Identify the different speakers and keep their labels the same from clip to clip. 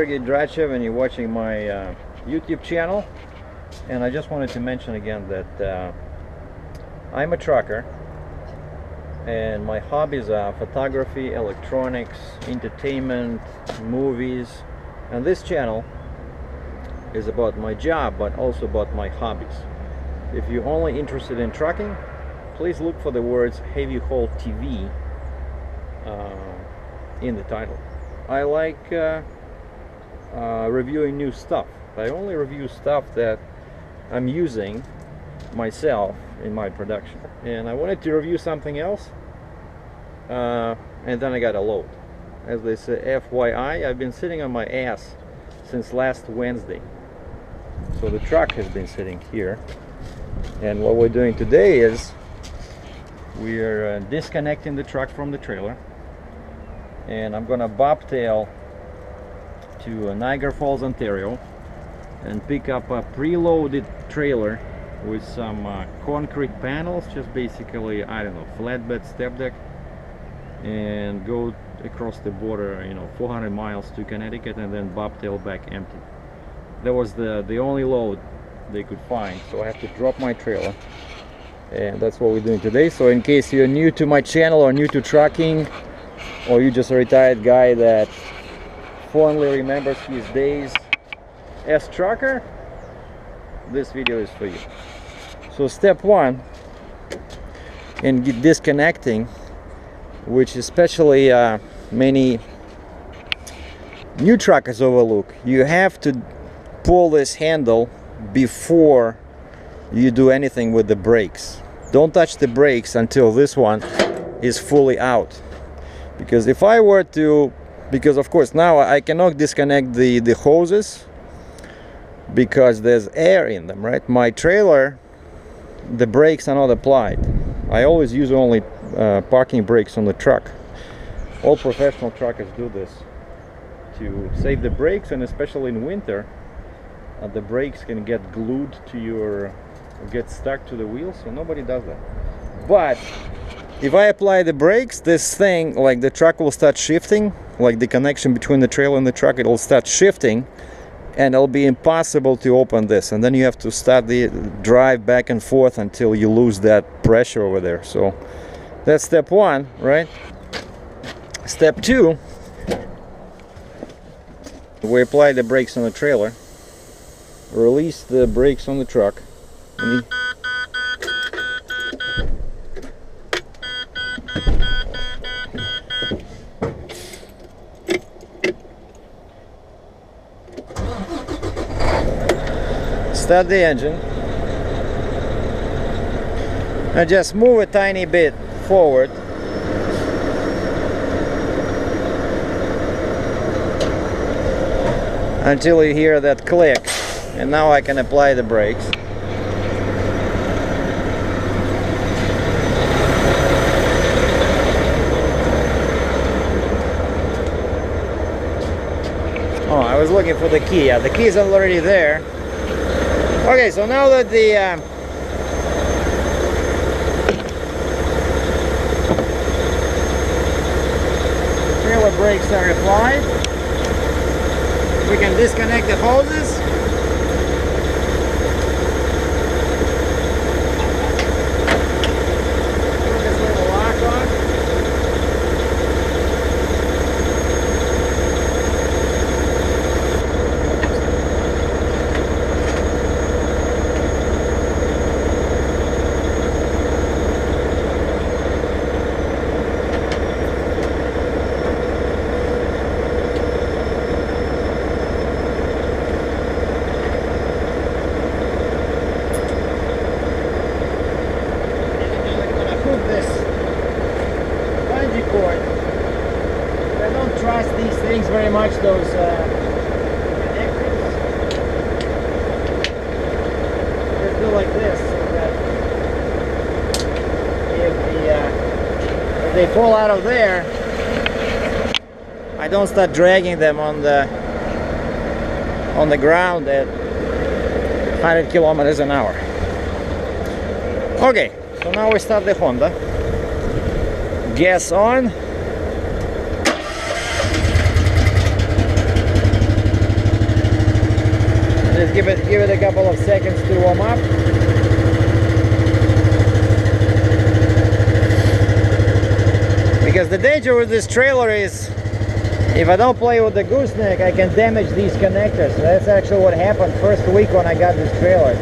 Speaker 1: Sergei DRATCHEV and you're watching my YouTube channel. And I just wanted to mention again that I'm a trucker and my hobbies are photography, electronics, entertainment, movies, and this channel is about my job but also about my hobbies. If you're only interested in trucking, please look for the words Heavy Haul TV in the title. I like reviewing new stuff. I only review stuff that I'm using myself in my production, and I wanted to review something else and then I got a load. As they say, FYI, I've been sitting on my ass since last Wednesday, so the truck has been sitting here, and what we're doing today is we're disconnecting the truck from the trailer, and I'm gonna bobtail to Niagara Falls, Ontario, and pick up a preloaded trailer with some concrete panels, just basically, I don't know, flatbed step deck, and go across the border, 400 miles to Connecticut, and then bobtail back empty. That was the only load they could find, so I have to drop my trailer, and that's what we're doing today. So in case you're new to my channel or new to trucking, or you're just a retired guy that fondly remembers his days as trucker, this video is for you. So step one in disconnecting, which especially many new truckers overlook, you have to pull this handle before you do anything with the brakes. Don't touch the brakes until this one is fully out, because if I were to, because of course now I cannot disconnect the hoses because there's air in them, right? My trailer, the brakes are not applied. I always use only parking brakes on the truck. All professional truckers do this to save the brakes, and especially in winter, the brakes can get glued to your, get stuck to the wheels, so nobody does that. But if I apply the brakes, this thing, like the truck will start shifting, like the connection between the trailer and the truck, it will start shifting, and it'll be impossible to open this, and then you have to start the drive back and forth until you lose that pressure over there. So that's step one, right? Step two, we apply the brakes on the trailer, release the brakes on the truck, start the engine, and just move a tiny bit forward until you hear that click, and now I can apply the brakes. Oh, I was looking for the key. Yeah, the key is already there. Okay, so now that the trailer brakes are applied, we can disconnect the hoses. Put this little lock on. I don't trust these things very much, those connectors. Just do like this, so that if they fall out of there, I don't start dragging them on the ground at 100 kilometers an hour. Okay, so now we start the Honda. Gas on. just give it a couple of seconds to warm up. Because the danger with this trailer is, if I don't play with the gooseneck, I can damage these connectors. So that's actually what happened first week when I got this trailer.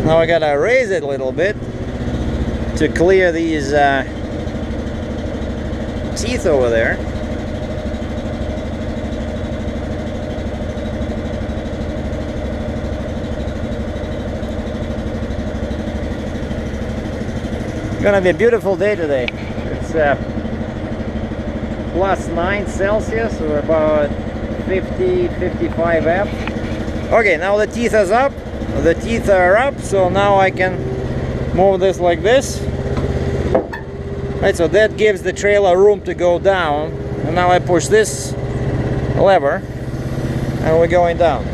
Speaker 1: Now I gotta raise it a little bit to clear these teeth over there. Gonna be a beautiful day today. It's plus 9 Celsius, or about 50-55 amps. Okay, now the teeth is up. The teeth are up, so now I can move this like this. Right, so that gives the trailer room to go down. And now I push this lever, and we're going down.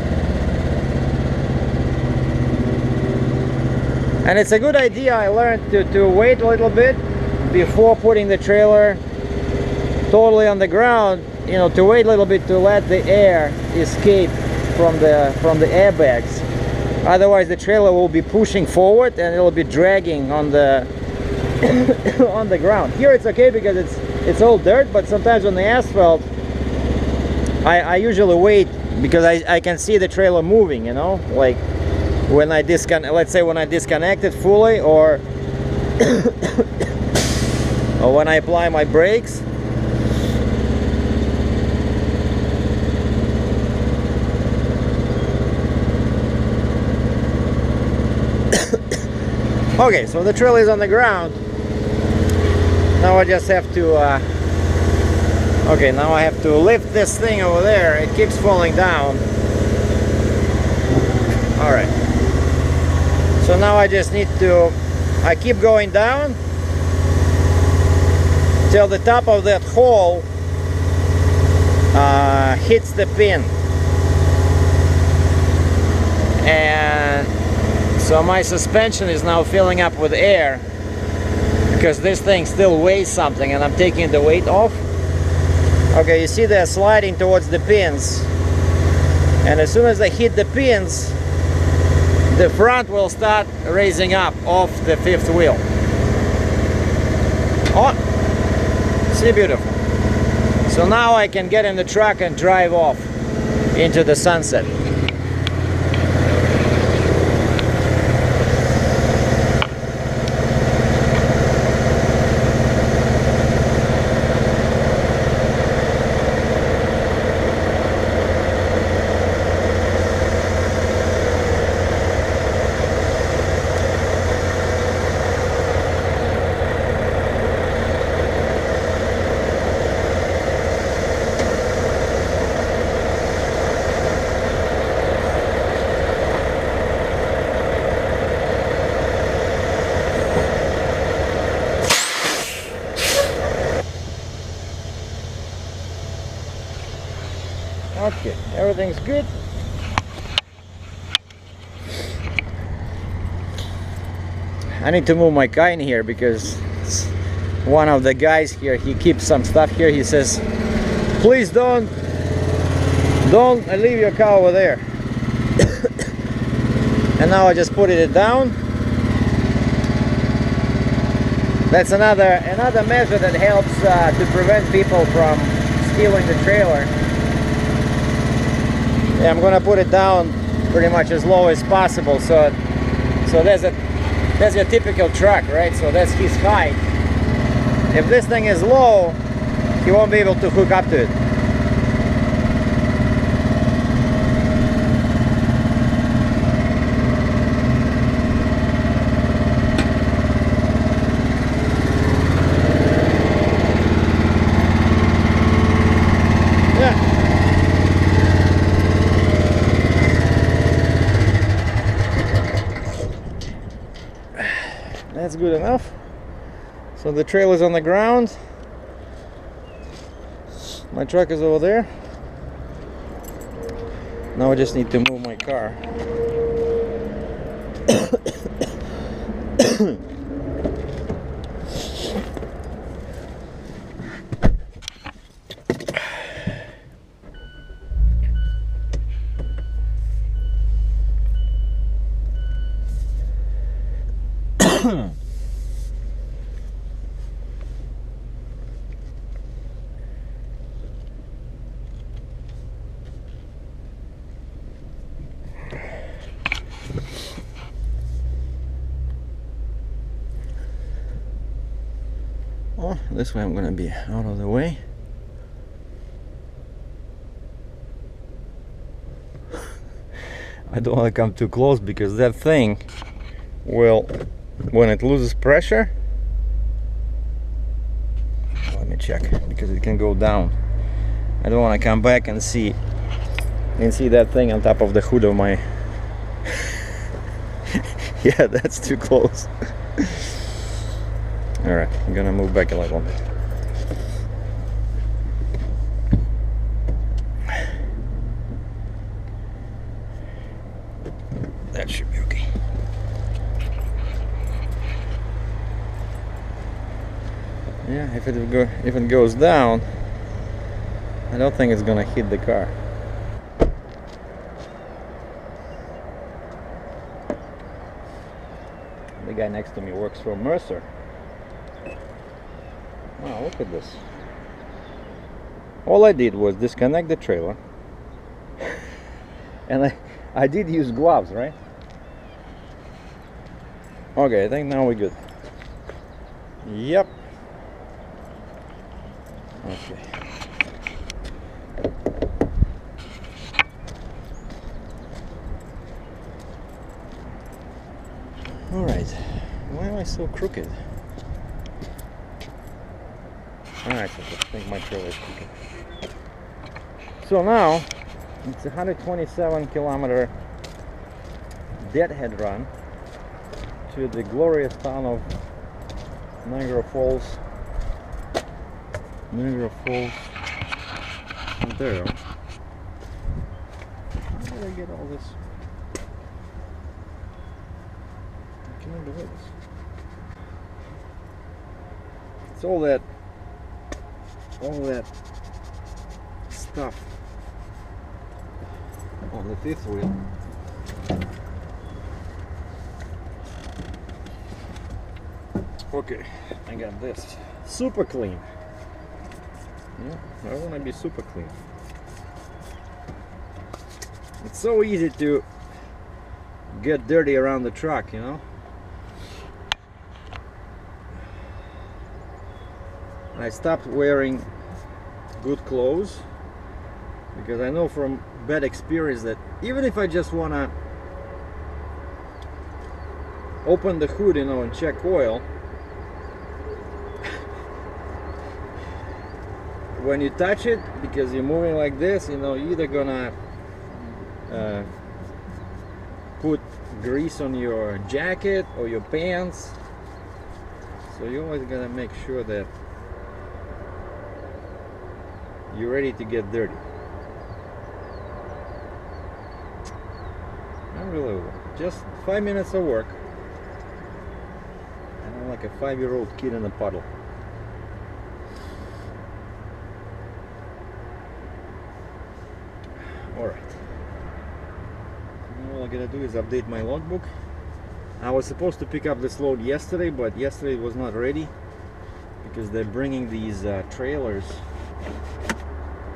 Speaker 1: And it's a good idea, I learned to wait a little bit before putting the trailer totally on the ground, you know, to wait a little bit to let the air escape from the airbags. Otherwise the trailer will be pushing forward and it'll be dragging on the on the ground. Here it's okay because it's all dirt, but sometimes on the asphalt I usually wait because I can see the trailer moving, you know, like when I let's say when I disconnect it fully, or or when I apply my brakes. Okay, so the trailer is on the ground. Now I just have to okay, now I have to lift this thing over there. It keeps falling down. All right, so now I just need to, I keep going down till the top of that hole hits the pin. And so my suspension is now filling up with air because this thing still weighs something, and I'm taking the weight off. Okay, you see they're sliding towards the pins, and as soon as they hit the pins, the front will start raising up off the fifth wheel. Oh, see, beautiful. So now I can get in the truck and drive off into the sunset. Okay, everything's good. I need to move my car in here because one of the guys here, he keeps some stuff here. He says, please don't leave your car over there. And now I just put it down. That's another measure that helps to prevent people from stealing the trailer. Yeah, I'm gonna put it down pretty much as low as possible. So there's your typical truck, right? So that's his height. If this thing is low, he won't be able to hook up to it. That's good enough. So the trailer's on the ground. My truck is over there. Now I just need to move my car. Oh, this way I'm gonna be out of the way. I don't want to come too close because that thing will, when it loses pressure, let me check, because it can go down. I don't want to come back and see that thing on top of the hood of my yeah, that's too close. Alright, I'm gonna move back a little bit. That should be okay. Yeah, if it goes down, I don't think it's gonna hit the car. The guy next to me works for Mercer. Wow, look at this. All I did was disconnect the trailer. And I did use gloves, right? Okay, I think now we're good. Yep. Okay. Alright. Why am I so crooked? Alright, so I think my trailer is crooked. So now, it's a 127-kilometer deadhead run to the glorious town of Niagara Falls. Niagara Falls, Ontario. How did I get all this? I can't believe this. It's all that stuff on the fifth wheel. Okay, I got this. Super clean. Yeah, I want to be super clean. It's so easy to get dirty around the truck, you know. I stopped wearing good clothes because I know from bad experience that even if I just want to open the hood, you know, and check oil, when you touch it, because you're moving like this, you know, you're either gonna put grease on your jacket or your pants, so you always gotta make sure that you're ready to get dirty. Unbelievable. Just 5 minutes of work and I'm like a 5-year-old kid in a puddle. Alright. All I gotta do is update my logbook. I was supposed to pick up this load yesterday, but yesterday it was not ready because they're bringing these trailers,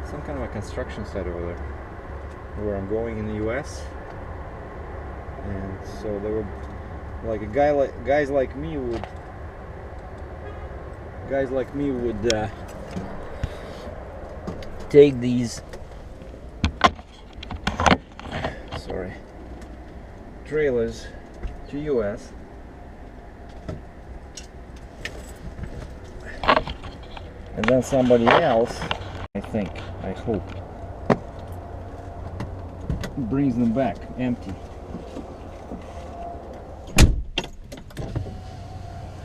Speaker 1: some kind of a construction site over there where I'm going in the US, and so they were like guys like me would take these trailers to US and then somebody else, I hope, brings them back empty.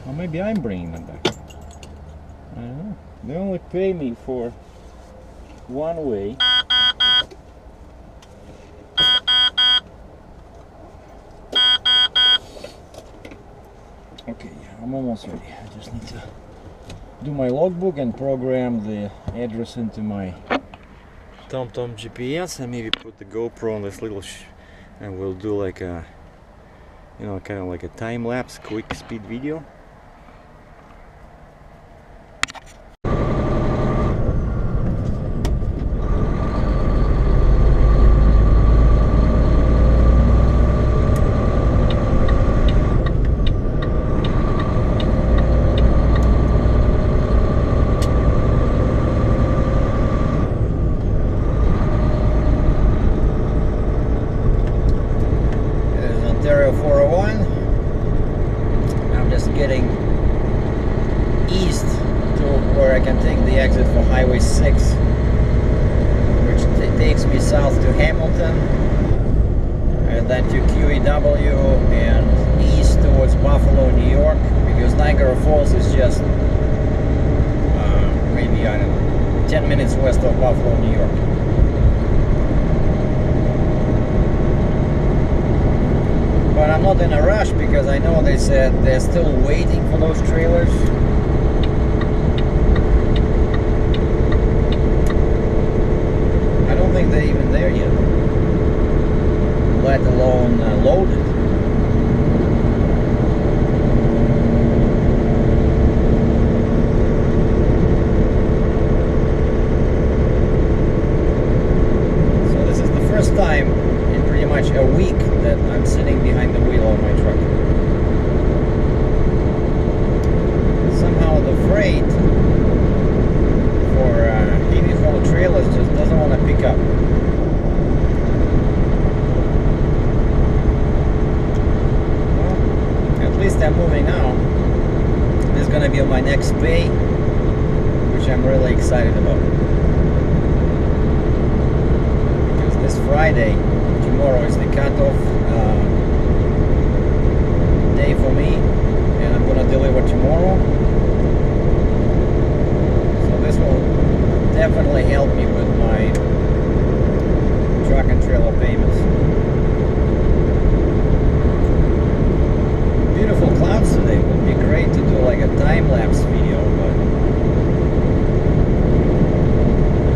Speaker 1: Or maybe I'm bringing them back. I don't know. They only pay me for one way. Okay, yeah, I'm almost ready. I just need to do my logbook and program the address into my TomTom GPS, and maybe put the GoPro on this little and we'll do like a, you know, kind of like a time-lapse quick speed video. Getting east to where I can take the exit for Highway 6, which takes me south to Hamilton and then to QEW and east towards Buffalo, New York, because Niagara Falls is just maybe, I don't know, 10 minutes west of Buffalo, New York. But I'm not in a rush because I know they said they're still waiting for those trailers. I don't think they're even there yet, let alone loaded. So this is the first time in pretty much a week that I'm sitting behind the wheel of my truck. Somehow the freight for heavy haul trailers just doesn't want to pick up. Well, at least I'm moving now. This is going to be on my next bay, which I'm really excited about. Because this Friday, tomorrow is the cutoff day for me, and I'm gonna deliver tomorrow. So this will definitely help me with my truck and trailer payments. Beautiful clouds today. Would be great to do like a time-lapse video, but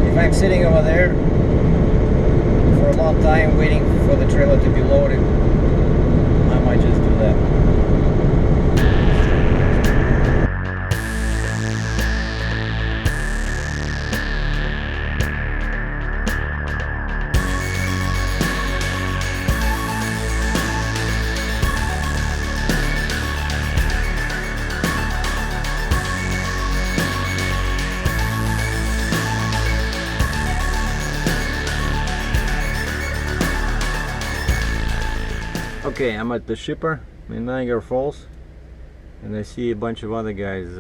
Speaker 1: if I'm sitting over there for a long time waiting for the trailer to be loaded, I might just do that. Okay, I'm at the shipper in Niagara Falls, and I see a bunch of other guys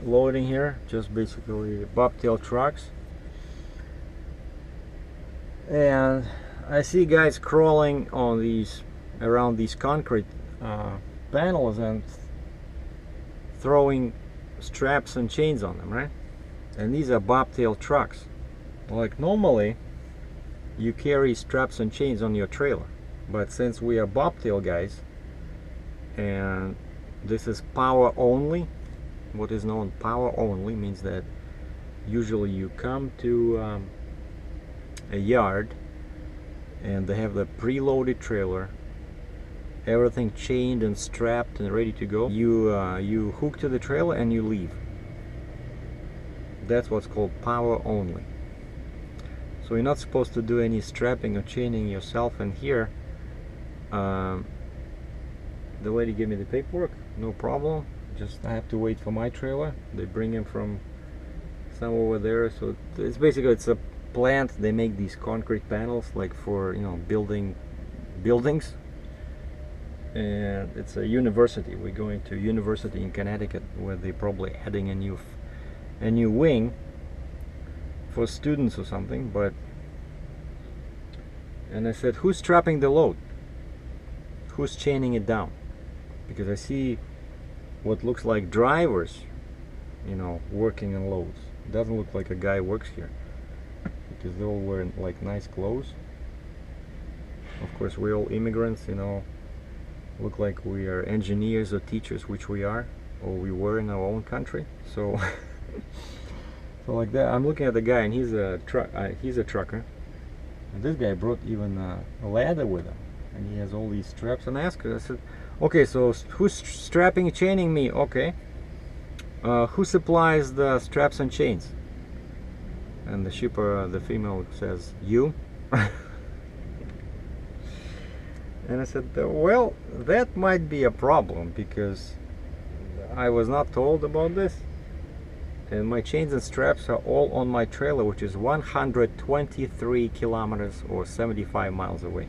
Speaker 1: loading here, just basically bobtail trucks. And I see guys crawling on these, around these concrete panels and throwing straps and chains on them, right? And these are bobtail trucks. Like normally you carry straps and chains on your trailer, but since we are bobtail guys and this is power only, what is known power only means that usually you come to a yard and they have the preloaded trailer, everything chained and strapped and ready to go. You hook to the trailer and you leave. That's what's called power only. So you're not supposed to do any strapping or chaining yourself. And here the lady gave me the paperwork, no problem. Just I have to wait for my trailer. They bring him from somewhere over there. So it's basically, it's a plant. They make these concrete panels like for, you know, buildings. And it's a university. We're going to a university in Connecticut where they're probably adding a new wing for students or something. And I said, who's strapping the load? Who's chaining it down? Because I see what looks like drivers, you know, working on loads. It doesn't look like a guy works here, because they're all wearing like nice clothes. Of course, we're all immigrants, you know, look like we are engineers or teachers, which we are, or we were in our own country. So, so like that, I'm looking at the guy, and he's a trucker. And this guy brought even a ladder with him, and he has all these straps. And I asked her, I said, okay, so who's strapping and chaining me? Okay. Who supplies the straps and chains? And the shipper, the female, says, you. And I said, well, that might be a problem, because I was not told about this, and my chains and straps are all on my trailer, which is 123 kilometers or 75 miles away.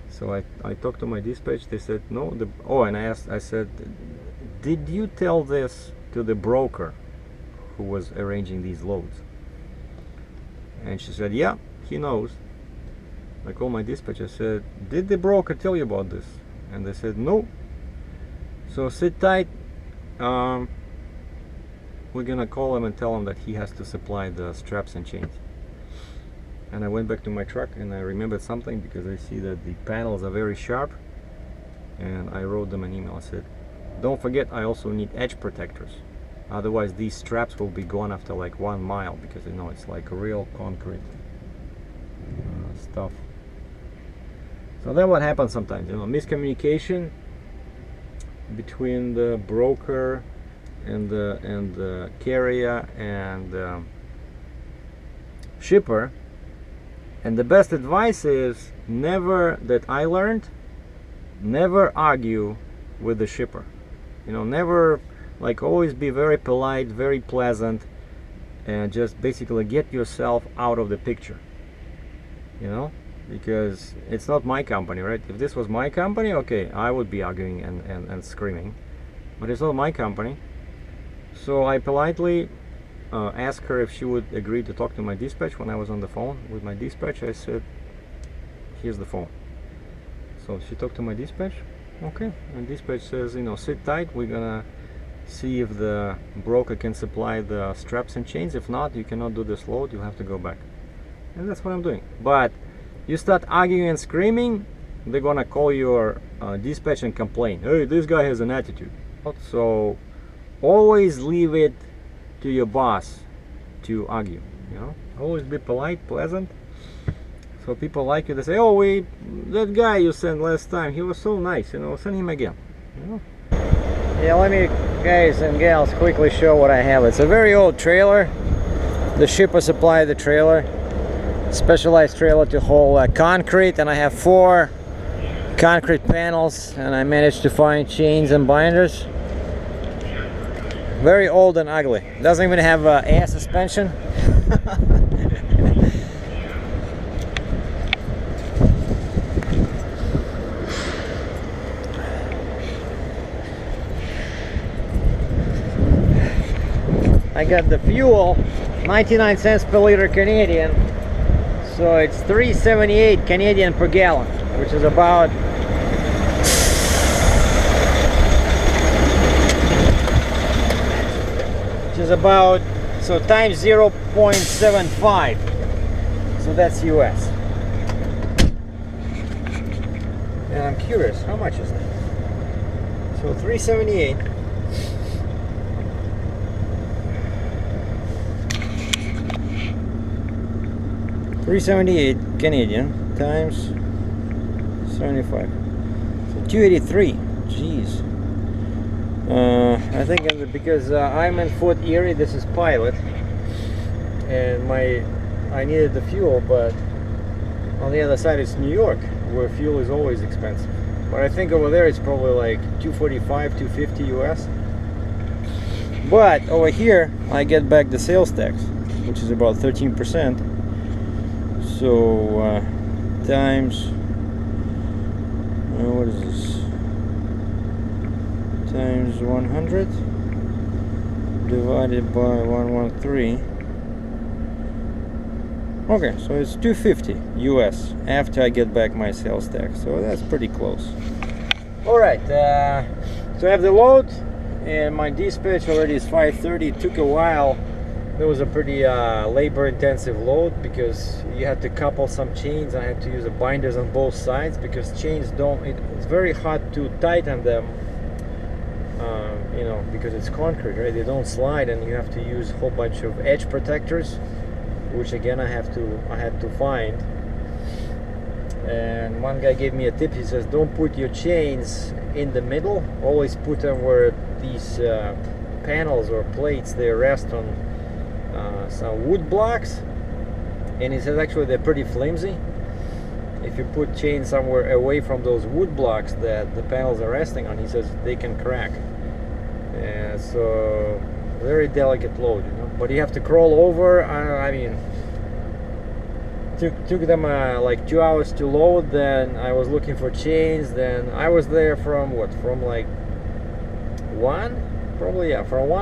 Speaker 1: So I talked to my dispatch. They said no. And I said, did you tell this to the broker who was arranging these loads? And she said, yeah, he knows. I called my dispatch. I said, did the broker tell you about this? And they said no. So sit tight. We're gonna call him and tell him that he has to supply the straps and chains. And I went back to my truck, and I remembered something, because I see that the panels are very sharp, and I wrote them an email. I said, don't forget, I also need edge protectors, otherwise these straps will be gone after like 1 mile, because you know it's like real concrete stuff. So then what happens sometimes, you know, miscommunication between the broker and the carrier and shipper. And the best advice is never, that I learned, never argue with the shipper. You know, never, like, always be very polite, very pleasant, and just basically get yourself out of the picture. You know, because it's not my company, right? If this was my company, okay, I would be arguing and screaming, but it's not my company. So I politely asked her if she would agree to talk to my dispatch. When I was on the phone with my dispatch, I said, here's the phone. So she talked to my dispatch. Okay, and dispatch says, you know, sit tight, we're gonna see if the broker can supply the straps and chains. If not, you cannot do this load, you have to go back. And that's what I'm doing. But you start arguing and screaming, they're gonna call your dispatch and complain, hey, this guy has an attitude. So always leave it to your boss to argue, you know. Always be polite, pleasant, so people like you. They say, oh, that guy you sent last time, he was so nice, you know, send him again, you know. Yeah, let me, guys and gals, quickly show what I have. It's a very old trailer. The shipper supplied the trailer, specialized trailer to haul concrete, and I have 4 concrete panels, and I managed to find chains and binders. Very old and ugly. Doesn't even have air suspension. I got the fuel, 99 cents per liter Canadian, so it's 3.78 Canadian per gallon, which is about so times 0.75, so that's US. And I'm curious, how much is that? So 3.78 Canadian times 75, so 283. Jeez. I think because I'm in Fort Erie, this is Pilot, and I needed the fuel, but on the other side it's New York, where fuel is always expensive. But I think over there it's probably like 245, 250 US. But over here I get back the sales tax, which is about 13%. So times, what is this? Times 100 divided by 113. Okay, so it's 250 US after I get back my sales tax, so that's pretty close. All right, so I have the load, and my dispatch already is 5:30. It took a while
Speaker 2: It was a pretty labor-intensive load because you had to couple some chains. I had to use the binders on both sides because chains it's very hard to tighten them, you know, because it's concrete, right? They don't slide, and you have to use a whole bunch of edge protectors, which again I had to find. And one guy gave me a tip. He says, don't put your chains in the middle, always put them where these panels or plates, they rest on some wood blocks. And he says actually they're pretty flimsy. If you put chains somewhere away from those wood blocks that the panels are resting on, he says they can crack. And so very delicate load, you know, but you have to crawl over. I mean, took them like 2 hours to load. Then I was looking for chains. Then I was there from like 1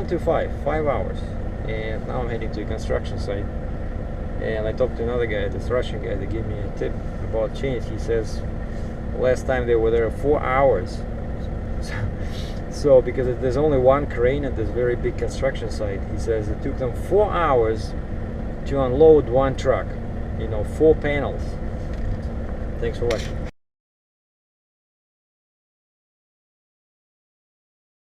Speaker 2: to 5 hours. And now I'm heading to a construction site. And I talked to another guy, this Russian guy, that gave me a tip about chains. He says last time they were there 4 hours. So because there's only one crane at this very big construction site, he says it took them 4 hours to unload one truck. You know, 4 panels. Thanks for watching.